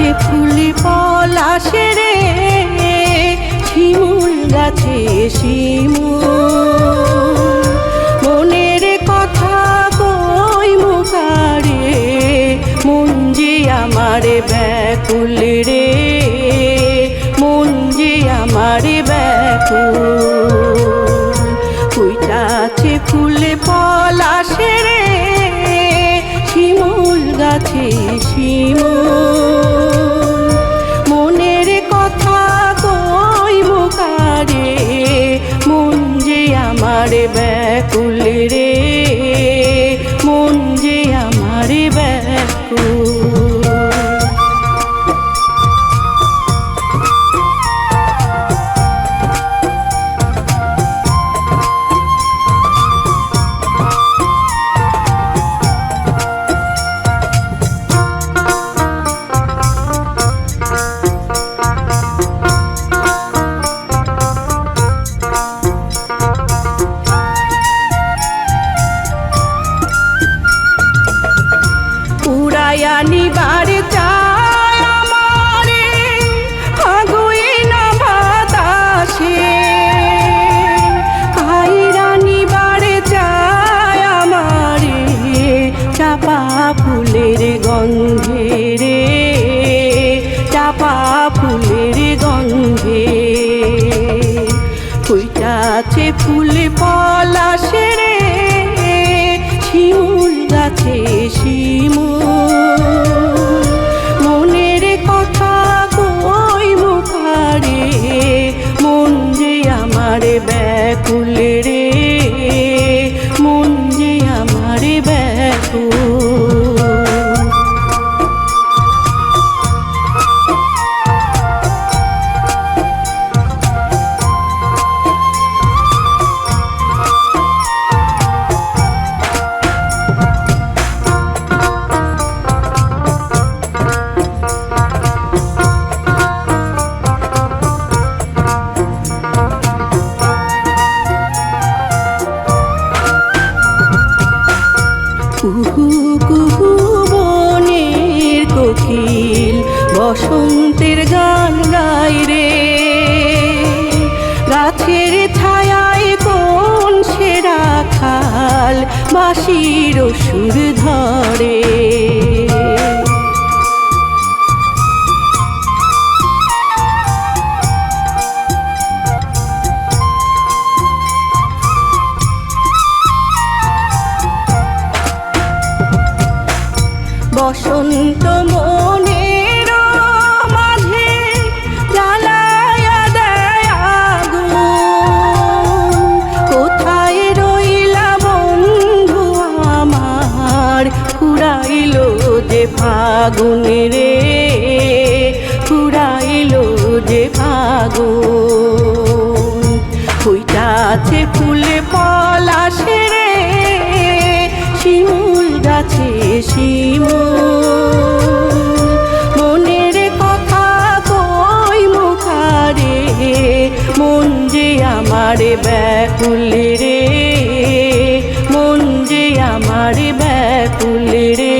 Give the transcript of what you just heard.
গাছে ফুলে পলাশে রে, শিমুল গাছে শিমুল, মনের কথা কই মুখারে, মন যে আমার ব্যাকুল রে, মন যে আমার ব্যাকুল। ফুইটাছে ফুলে পলাশে রে, শিমুল গাছে শিমুল, মনের কথা কই মুখারে, মন যে আমার ব্যাকুল রে, মন যে আমার ব্যাকুল। নিবার চায় আমারে ফাগুন বাতাসে, কাইরা নিবার চায় আমারে চাপা ফুলের গন্ধে রে, চাপা ফুলের গন্ধে। ফুইটাছে ফুল পলাশে রে, শিমুল গাছে শিমুল, মনের কথা কই মুখারে, মন যে আমার ব্যাকুল রে, মন যে আমার ব্যাকুল। কুহু কুহু বনের কোকিল বসন্তের গান গায় রে, গাছের ছায়ায় কোন সে রাখাল বাঁশির সুর ধরে। বসন্ত মনের মাঝে জ্বালায়া দেয় আগুন, কোথায় রইলা বন্ধু আমার, ফুরাইলো যে ফাগুন রে, ফুরাইলো যে ফাগুন। ফুইটাছে ফুলে পলাশে রে, শিমুল গাছে শিমুল, মনের কথা কই মুখারে, মন যে আমার ব্যাকুল রে, মন যে আমার ব্যাকুল রে।